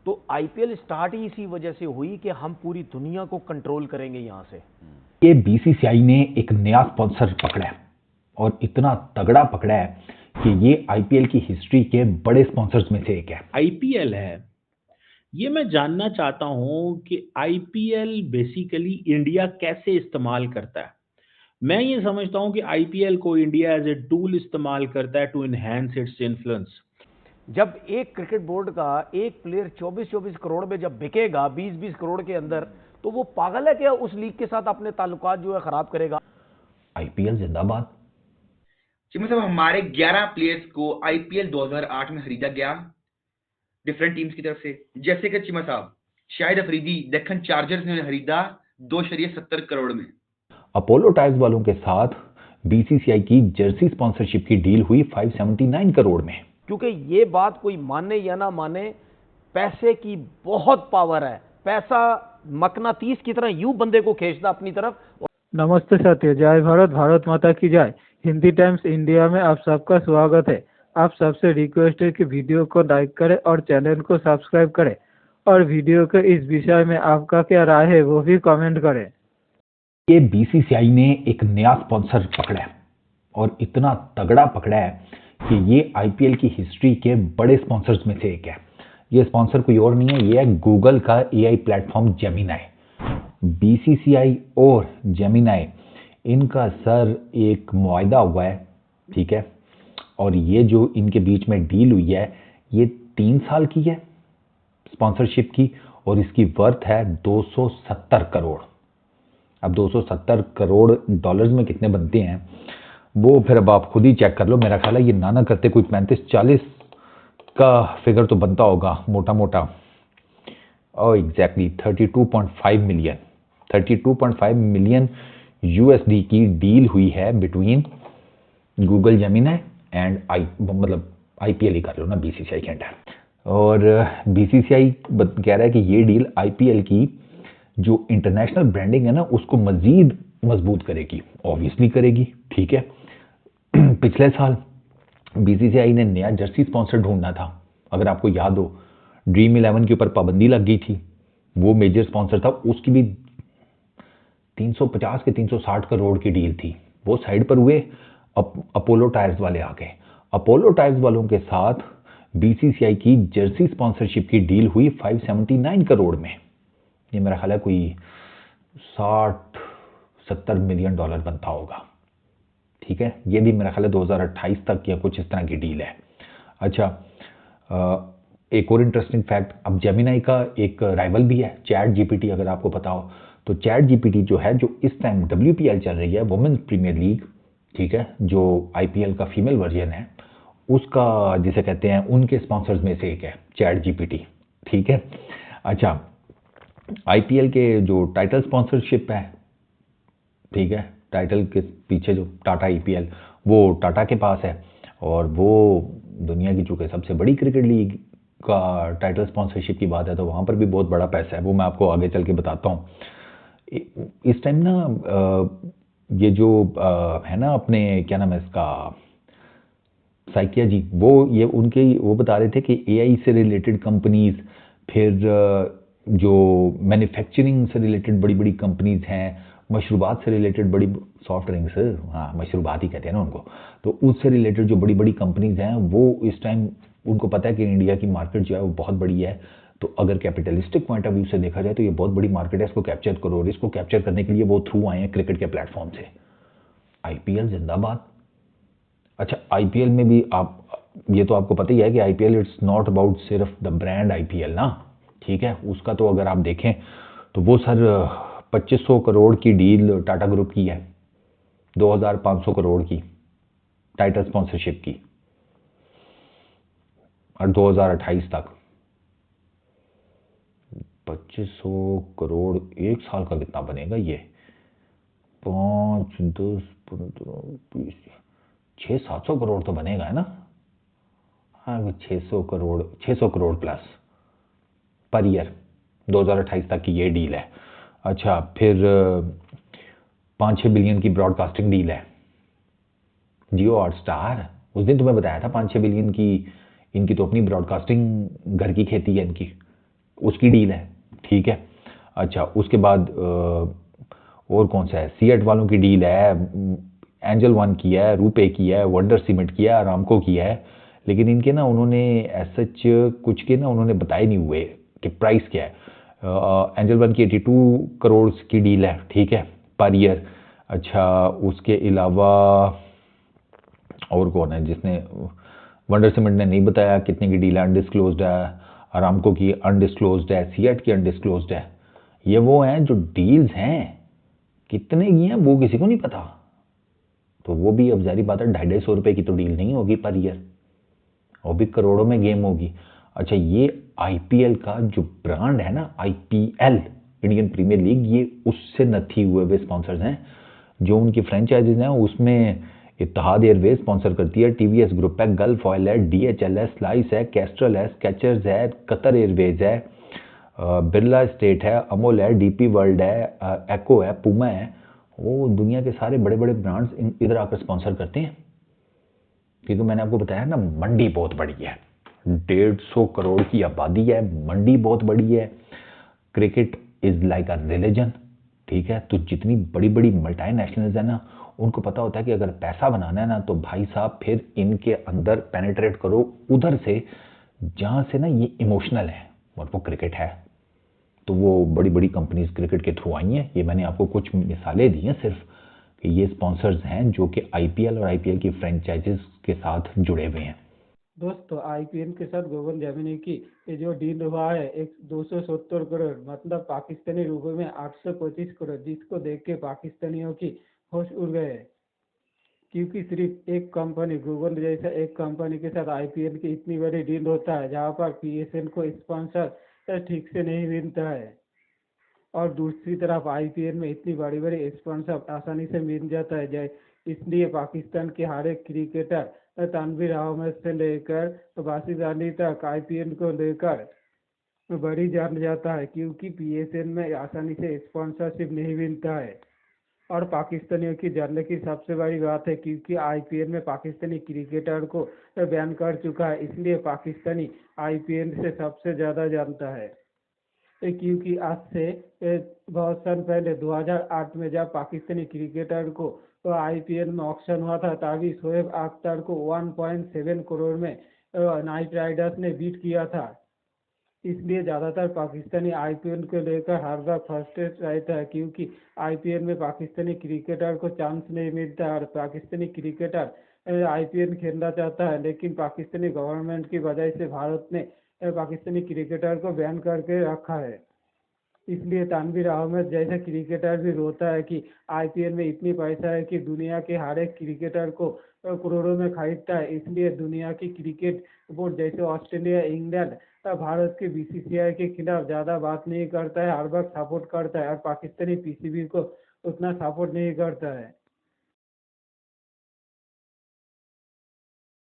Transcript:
तो IPL start ही इसी वजह से हुई कि हम पूरी दुनिया को कंट्रोल करेंगे यहां से। ये बीसीसीआई ने एक नया स्पॉन्सर पकड़ा है और इतना तगड़ा पकड़ा है कि ये आईपीएल की हिस्ट्री के बड़े स्पॉन्सर्स में से एक है। आईपीएल है। ये मैं जानना चाहता हूँ कि आईपीएल बेसिकली इंडिया कैसे इस्तेमाल करता है। मैं ये समझता हूँ कि आईपीएल को इंडिया एज ए टूल इस्तेमाल करता है टू इनहेंस इट्स इन्फ्लुएंस। जब एक क्रिकेट बोर्ड का एक प्लेयर 24-24 करोड़ में जब बिकेगा 20-20 करोड़ के अंदर, तो वो पागल है क्या उस लीग के साथ अपने ताल्लुकात जो है खराब करेगा। आईपीएल जिंदाबाद। चीमा साहब, हमारे 11 प्लेयर्स को आईपीएल 2008 में खरीदा गया डिफरेंट टीम्स की तरफ से, जैसे कि चीमा साहब शाहिद अफरीदी दक्कन चार्जर्स ने खरीदा 2.70 करोड़ में। अपोलो टायर्स वालों के साथ बीसीसीआई की जर्सी स्पॉन्सरशिप की डील हुई 579 करोड़ में। क्योंकि ये बात कोई माने या ना माने, पैसे की बहुत पावर है। पैसा मकनातीस की तरह यूं बंदे को खींचता अपनी तरफ। नमस्ते साथियों, जय भारत, भारत माता की जय। हिंदी टाइम्स इंडिया में आप सबका स्वागत है। आप सबसे रिक्वेस्ट है कि वीडियो को लाइक करें और चैनल को सब्सक्राइब करें, और वीडियो के इस विषय में आपका क्या राय है वो भी कमेंट करें। ये बीसीसीआई ने एक नया स्पॉन्सर पकड़ा है और इतना तगड़ा पकड़ा है कि ये आईपीएल की हिस्ट्री के बड़े स्पॉन्सर्स में से एक है। ये स्पॉन्सर कोई और नहीं है, ये है गूगल का एआई प्लेटफॉर्म जेमिनाई। बीसीसीआई और जेमिनाई, इनका सर एक मुआहदा हुआ है, ठीक है। और ये जो इनके बीच में डील हुई है, ये 3 साल की है स्पॉन्सरशिप की, और इसकी वर्थ है 270 करोड़। अब 270 करोड़ डॉलर्स में कितने बनते हैं वो फिर अब आप खुद ही चेक कर लो। मेरा ख्याल है ये ना करते कोई 35-40 का फिगर तो बनता होगा मोटा मोटा। और एग्जैक्टली 32.5 मिलियन यूएसडी की डील हुई है बिटवीन गूगल जेमिनाई एंड मतलब आईपीएल ही कर लो ना, बीसीसीआई के अंडर। और बीसीसीआई कह रहा है कि ये डील आईपीएल की जो इंटरनेशनल ब्रांडिंग है ना उसको मजीद मजबूत करेगी। ऑब्वियसली करेगी, ठीक है। पिछले साल बीसीसीआई ने नया जर्सी स्पॉन्सर ढूंढना था, अगर आपको याद हो। ड्रीम 11 के ऊपर पाबंदी लग गई थी, वो मेजर स्पॉन्सर था, उसकी भी 350 के 360 करोड़ की डील थी, वो साइड पर हुए। अपोलो टायर्स वाले आ गए। अपोलो टायर्स वालों के साथ बीसीसीआई की जर्सी स्पॉन्सरशिप की डील हुई 579 करोड़ में। ये मेरा ख्याल है कोई 60-70 मिलियन डॉलर बनता होगा, ठीक है। ये भी मेरा ख्याल है 2028 तक या कुछ इस तरह की डील है। अच्छा, एक और इंटरेस्टिंग फैक्ट, अब जेमिनाई का एक राइवल भी है, चैट जीपीटी, अगर आपको पता हो तो। चैट जीपीटी जो है, जो इस टाइम WPL चल रही है, वुमेन्स प्रीमियर लीग, ठीक है, जो आईपीएल का फीमेल वर्जन है, उसका जिसे कहते हैं उनके स्पॉन्सर्स में से एक है चैट जीपीटी, ठीक है। अच्छा, आईपीएल के जो टाइटल स्पॉन्सरशिप है, ठीक है, टाइटल के पीछे जो टाटा ईपीएल, वो टाटा के पास है, और वो दुनिया की चूँकि सबसे बड़ी क्रिकेट लीग का टाइटल स्पॉन्सरशिप की बात है, तो वहाँ पर भी बहुत बड़ा पैसा है। वो मैं आपको आगे चल के बताता हूँ। इस टाइम ना ये जो है ना, अपने क्या नाम है इसका, साइकिया जी, वो बता रहे थे कि एआई से रिलेटेड कंपनीज, फिर जो मैन्युफैक्चरिंग से रिलेटेड बड़ी बड़ी कंपनीज हैं, मशरूबात से रिलेटेड बड़ी, सॉफ्ट ड्रिंक्स, हाँ मशरूबात ही कहते हैं ना उनको, तो उससे रिलेटेड जो बड़ी बड़ी कंपनीज हैं, वो इस टाइम उनको पता है कि इंडिया की मार्केट जो है वो बहुत बड़ी है। तो अगर कैपिटलिस्टिक पॉइंट ऑफ व्यू से देखा जाए तो ये बहुत बड़ी मार्केट है, इसको कैप्चर करो। और इसको कैप्चर करने के लिए वो थ्रू आए हैं क्रिकेट के प्लेटफॉर्म से। आईपीएल जिंदाबाद। अच्छा, आईपीएल में भी ये तो आपको पता ही है कि आईपीएल इट्स नॉट अबाउट सिर्फ द ब्रांड आईपीएल ना, ठीक है। उसका तो अगर आप देखें तो वो सर 2500 करोड़ की डील टाटा ग्रुप की है, 2500 करोड़ की टाइटल स्पॉन्सरशिप की, और 2028 तक 2500 करोड़ एक साल का कितना बनेगा ये? 5, 10, 15, 20, 600-700 करोड़ तो बनेगा, है ना। हाँ, 600 करोड़ प्लस पर ईयर 2028 तक की ये डील है। अच्छा, फिर 5-6 बिलियन की ब्रॉडकास्टिंग डील है जियो हॉटस्टार। उस दिन तुम्हें बताया था 5-6 बिलियन की इनकी तो अपनी ब्रॉडकास्टिंग घर की खेती है इनकी, उसकी डील है, ठीक है। अच्छा, उसके बाद और कौन सा है, सीएट वालों की डील है, एंजल वन की है, रूपे की है, वंडर सीमेंट की है, अरामको की है। लेकिन इनके ना उन्होंने सच कुछ के ना उन्होंने बताए नहीं हुए कि प्राइस क्या है। एंजल वन की 82 करोड़ की डील है, ठीक है, पर ईयर। अच्छा, उसके अलावा और कौन है जिसने, वंडर सीमेंट ने नहीं बताया कितने की डील है, अनडिस्क्लोज्ड है। अरामको की अनडिस्क्लोज्ड है, सीएट की अनडिस्क्लोज्ड है। ये वो हैं जो डील्स हैं, कितने की हैं वो किसी को नहीं पता। तो वो भी अब जारी बात है, 250-250 की तो डील नहीं होगी पर ईयर, वो भी करोड़ों में गेम होगी। अच्छा, ये आईपीएल का जो ब्रांड है ना, आईपीएल इंडियन प्रीमियर लीग, ये उससे नथी हुए वे स्पॉन्सर्स हैं। जो उनकी फ्रेंचाइजीज हैं उसमें इत्तेहाद एयरवेज स्पॉन्सर करती है, टीवीएस ग्रुप है, गल्फ ऑयल है, डीएचएल है, स्लाइस है, कैस्ट्रल है, स्केचर्स है, कतर एयरवेज है, बिरला स्टेट है, अमोल है, डीपी वर्ल्ड है, एको है, पूमा है। वो दुनिया के सारे बड़े बड़े ब्रांड्स इधर आकर स्पॉन्सर करते हैं, क्योंकि मैंने आपको बताया ना, मंडी बहुत बड़ी है, 150 करोड़ की आबादी है, मंडी बहुत बड़ी है। Cricket is like a religion, ठीक है। तो जितनी बड़ी बड़ी मल्टीनेशनल्स है ना, उनको पता होता है कि अगर पैसा बनाना है ना, तो भाई साहब फिर इनके अंदर पेनिट्रेट करो उधर से जहाँ से ना ये इमोशनल है, और वो क्रिकेट है। तो वो बड़ी बड़ी कंपनीज क्रिकेट के थ्रू आई हैं। ये मैंने आपको कुछ मिसालें दी हैं सिर्फ, कि ये स्पॉन्सर्स हैं जो कि आईपीएल और आईपीएल की फ्रेंचाइजीज के साथ जुड़े हुए हैं। दोस्तों, आईपीएल के साथ गगन जमीनी की ये जो डील हुआ है, 270 करोड़, मतलब पाकिस्तानी रुपए में 825 करोड़, जिसको देख के पाकिस्तानियों की होश उड़ गए। क्योंकि सिर्फ एक कंपनी, गूगल जैसा एक कंपनी के साथ आईपीएल की इतनी बड़ी डील होता है, जहाँ पर पीएसएल को स्पॉन्सर ठीक से नहीं मिलता है, और दूसरी तरफ आईपीएल में इतनी बड़ी बड़ी स्पॉन्सर आसानी से मिल जाता है। जय इसलिए पाकिस्तान के हर एक क्रिकेटर तनवीर अहमद से लेकर बासित अली तक आईपीएल को लेकर बड़ी जान जाता है, क्योंकि पीएसएल में आसानी से स्पॉन्सरशिप नहीं मिलता है। और पाकिस्तानियों की जानने की सबसे बड़ी बात है, क्योंकि आईपीएल में पाकिस्तानी क्रिकेटर को बैन कर चुका है, इसलिए पाकिस्तानी आईपीएल से सबसे ज़्यादा जानता है। क्योंकि आज से बहुत साल पहले 2008 में जब पाकिस्तानी क्रिकेटर को आईपीएल में ऑक्शन हुआ था, तभी शोएब अख्तर को 1.7 करोड़ में नाइट राइडर्स ने बीट किया था। इसलिए ज़्यादातर पाकिस्तानी आईपीएल को लेकर हर बार फ्रस्ट्रेट रहता है, क्योंकि आईपीएल में पाकिस्तानी क्रिकेटर को चांस नहीं मिलता है, और पाकिस्तानी क्रिकेटर आईपीएल खेलना चाहता है, लेकिन पाकिस्तानी गवर्नमेंट की वजह से भारत ने पाकिस्तानी क्रिकेटर को बैन करके रखा है। इसलिए तनवीर अहमद जैसा क्रिकेटर भी रोता है कि आईपीएल में इतनी पैसा है कि दुनिया के हर एक क्रिकेटर को करोड़ों में खरीदता है। इसलिए दुनिया की क्रिकेट बोर्ड जैसे ऑस्ट्रेलिया, इंग्लैंड भारत के बीसीसीआई के खिलाफ ज़्यादा बात नहीं करता है, हर वक्त सपोर्ट करता है, और पाकिस्तानी पीसीबी को उतना सपोर्ट नहीं करता है।